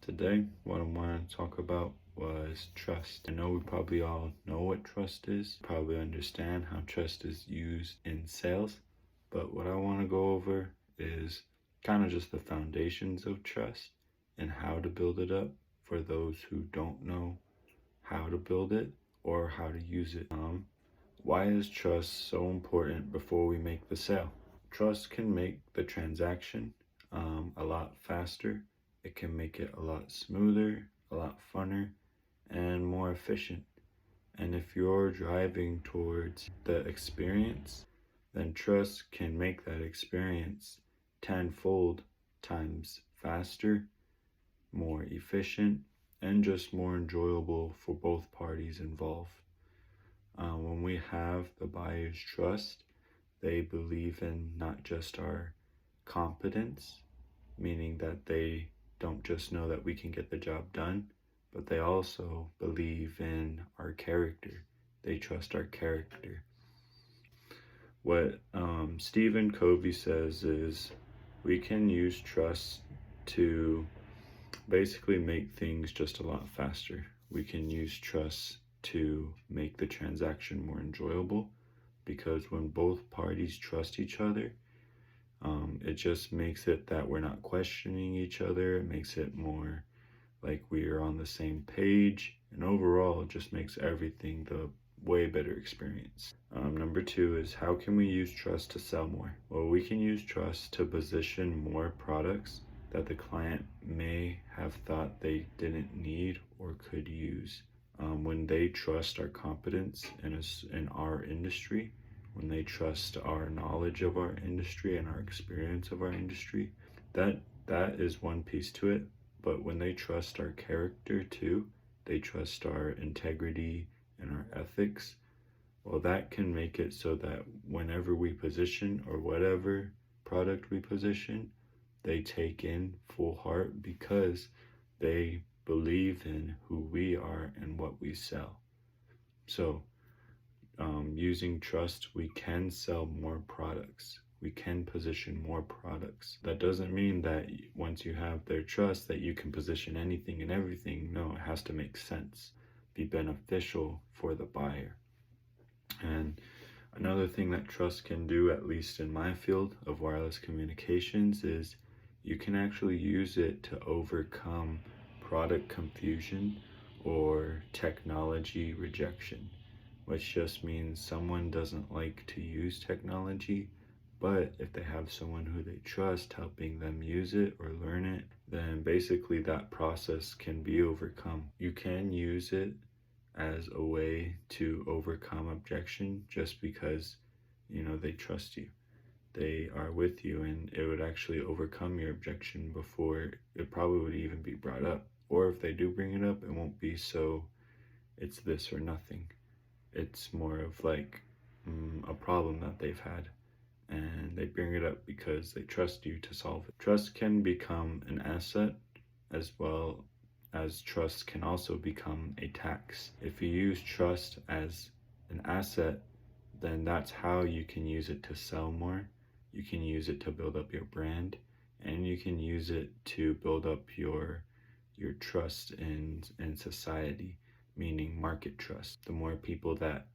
Today, what I want to talk about was trust. I know we probably all know what trust is, probably understand how trust is used in sales, but what I want to go over is kind of just the foundations of trust and how to build it up for those who don't know how to build it or how to use it. Why is trust so important before we make the sale? Trust can make the transaction a lot faster. It can make it a lot smoother, a lot funner, and more efficient. And if you're driving towards the experience, then trust can make that experience tenfold times faster, more efficient, and just more enjoyable for both parties involved. When we have the buyer's trust, they believe in not just our competence, meaning that they don't just know that we can get the job done, but they also believe in our character. They trust our character. What Stephen Covey says is we can use trust to basically make things just a lot faster. We can use trust to make the transaction more enjoyable, because when both parties trust each other, it just makes it that we're not questioning each other. It makes it more like we are on the same page, and overall it just makes everything the way better experience. Number two is, how can we use trust to sell more? Well, we can use trust to position more products that the client may have thought they didn't need or could use. When they trust our competence in our industry, when they trust our knowledge of our industry and our experience of our industry, that is one piece to it. But when they trust our character too, they trust our integrity and our ethics, well, that can make it so that whenever we position or whatever product we position, they take in full heart because they believe in who we are and what we sell. So using trust, we can sell more products. We can position more products. That doesn't mean that once you have their trust that you can position anything and everything. No, it has to make sense, be beneficial for the buyer. And another thing that trust can do, at least in my field of wireless communications, is you can actually use it to overcome product confusion or technology rejection, which just means someone doesn't like to use technology, but if they have someone who they trust helping them use it or learn it, then basically that process can be overcome. You can use it as a way to overcome objection just because, they trust you. They are with you, and it would actually overcome your objection before it probably would even be brought up. Or if they do bring it up, it won't be so it's this or nothing. It's more of like a problem that they've had, and they bring it up because they trust you to solve it. Trust can become an asset, as well as trust can also become a tax. If you use trust as an asset, then that's how you can use it to sell more. You can use it to build up your brand, and you can use it to build up your trust in society, meaning market trust. The more people that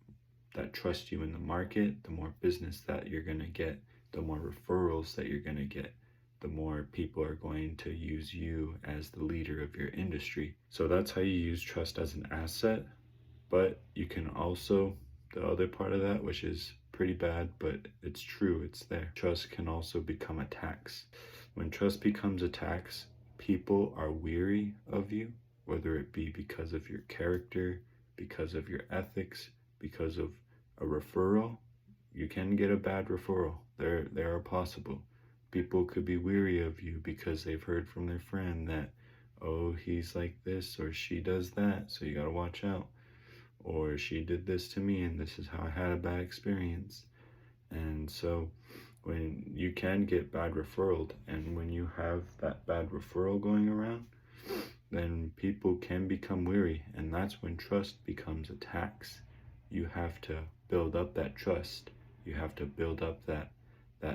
trust you in the market, the more business that you're going to get, the more referrals that you're going to get, the more people are going to use you as the leader of your industry. So that's how you use trust as an asset. But you can also, the other part of that, which is pretty bad, but it's true, it's there. Trust can also become a tax. When trust becomes a tax, people are weary of you, whether it be because of your character, because of your ethics, because of a referral. You can get a bad referral. They are possible. People could be weary of you because they've heard from their friend that, oh, he's like this or she does that, so you gotta watch out. Or she did this to me and this is how I had a bad experience. And so when you can get bad referred, and when you have that bad referral going around, then people can become weary, and that's when trust becomes a tax. You have to build up that trust. You have to build up that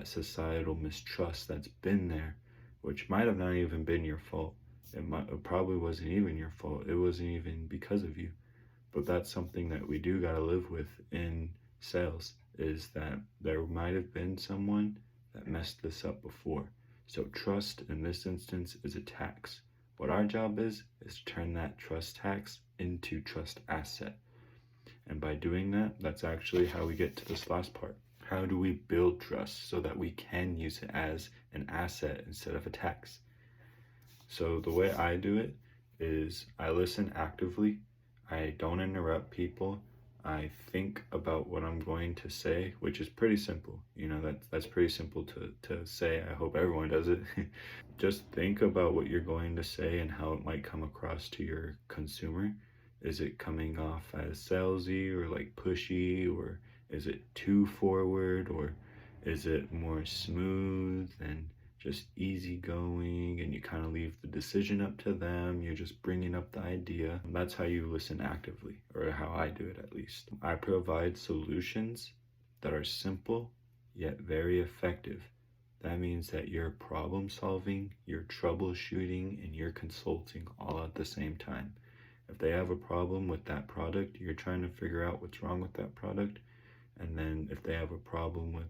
societal mistrust that's been there, which might have not even been your fault. It probably wasn't even your fault. It wasn't even because of you. But that's something that we do gotta live with in sales, is that there might have been someone that messed this up before. So trust in this instance is a tax. What our job is to turn that trust tax into trust asset. And by doing that, that's actually how we get to this last part. How do we build trust so that we can use it as an asset instead of a tax? So the way I do it is I listen actively. I don't interrupt people. I think about what I'm going to say, which is pretty simple. You know, that's pretty simple to say. I hope everyone does it. Just think about what you're going to say and how it might come across to your consumer. Is it coming off as salesy or like pushy, or is it too forward, or is it more smooth and just easygoing, and you kind of leave the decision up to them? You're just bringing up the idea. That's how you listen actively, or how I do it at least. I provide solutions that are simple yet very effective. That means that you're problem solving, you're troubleshooting, and you're consulting all at the same time. If they have a problem with that product, you're trying to figure out what's wrong with that product. And then if they have a problem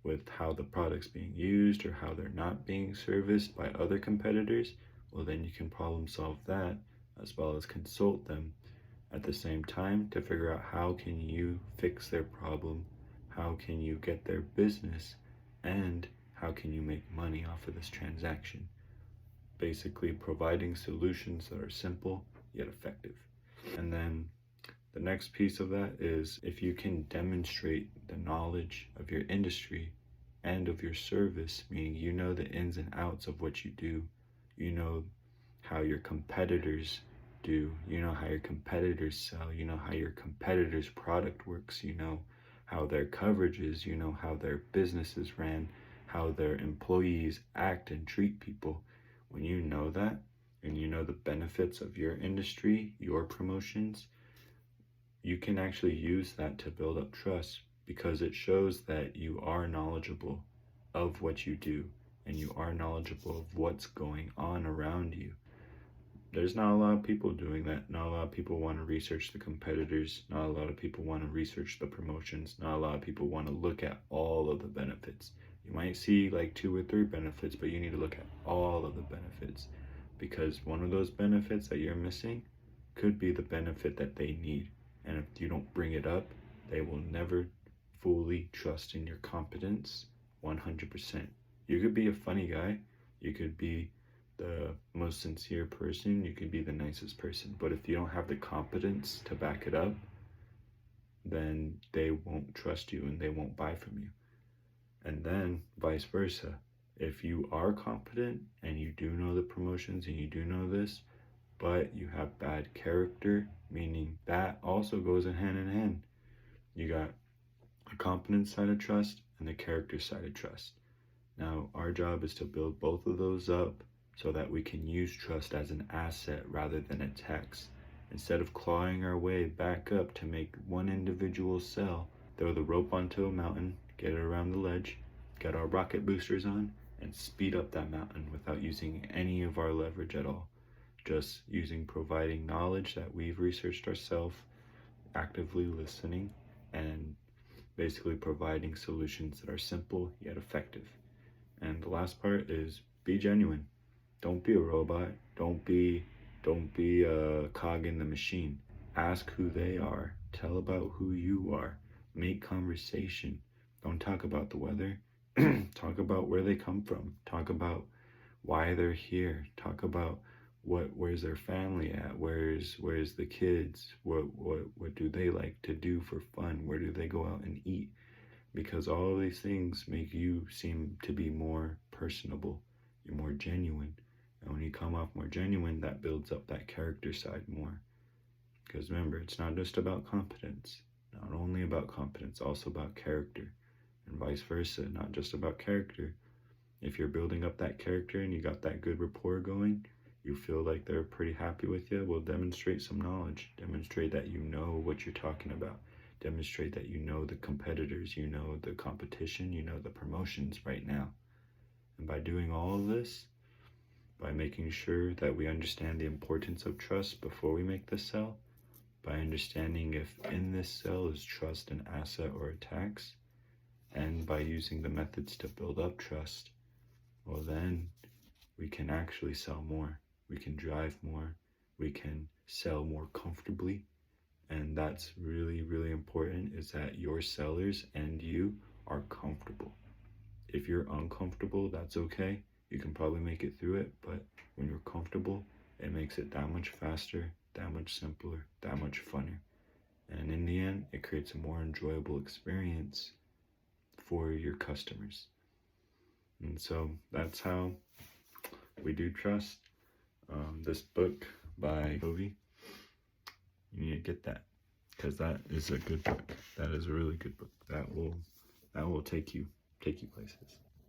with how the product's being used or how they're not being serviced by other competitors, well, then you can problem solve that as well as consult them at the same time to figure out how can you fix their problem, how can you get their business, and how can you make money off of this transaction. Basically providing solutions that are simple yet effective. And then the next piece of that is if you can demonstrate the knowledge of your industry and of your service, meaning you know the ins and outs of what you do, you know how your competitors do, you know how your competitors sell, you know how your competitors' product works, you know how their coverage is, you know how their business is ran, how their employees act and treat people. When you know that, and you know the benefits of your industry, your promotions, you can actually use that to build up trust, because it shows that you are knowledgeable of what you do and you are knowledgeable of what's going on around you. There's not a lot of people doing that. Not a lot of people want to research the competitors. Not a lot of people want to research the promotions. Not a lot of people want to look at all of the benefits. You might see like 2 or 3 benefits, but you need to look at all of the benefits, because one of those benefits that you're missing could be the benefit that they need. And if you don't bring it up, they will never fully trust in your competence 100%. You could be a funny guy, you could be the most sincere person, you could be the nicest person, but if you don't have the competence to back it up, then they won't trust you and they won't buy from you. And then vice versa. If you are competent and you do know the promotions and you do know this, but you have bad character, meaning that also goes in hand. You got a competence side of trust and the character side of trust. Now, our job is to build both of those up so that we can use trust as an asset rather than a tax. Instead of clawing our way back up to make one individual sell, throw the rope onto a mountain, get it around the ledge, get our rocket boosters on, and speed up that mountain without using any of our leverage at all. Just using providing knowledge that we've researched ourselves, actively listening, and basically providing solutions that are simple yet effective. And the last part is be genuine. Don't be a robot. Don't be a cog in the machine. Ask who they are. Tell about who you are. Make conversation. Don't talk about the weather. Talk about where they come from. Talk about why they're here. Talk about where's their family at, where's the kids, what do they like to do for fun, where do they go out and eat, because all of these things make you seem to be more personable, you're more genuine. And when you come off more genuine, that builds up that character side more. Because remember, it's not just about competence, not only about competence, also about character, and vice versa, not just about character. If you're building up that character and you got that good rapport going, you feel like they're pretty happy with you, well, demonstrate some knowledge. Demonstrate that you know what you're talking about. Demonstrate that you know the competitors, you know the competition, you know the promotions right now. And by doing all of this, by making sure that we understand the importance of trust before we make the sell, by understanding if in this sell is trust an asset or a tax, and by using the methods to build up trust, well then we can actually sell more, we can drive more, we can sell more comfortably. And that's really, really important, is that your sellers and you are comfortable. If you're uncomfortable, that's okay. You can probably make it through it, but when you're comfortable, it makes it that much faster, that much simpler, that much funner. And in the end, it creates a more enjoyable experience for your customers. And so that's how we do trust. This book by Covey, you need to get that, because that is a good book. That is a really good book. That will take you places.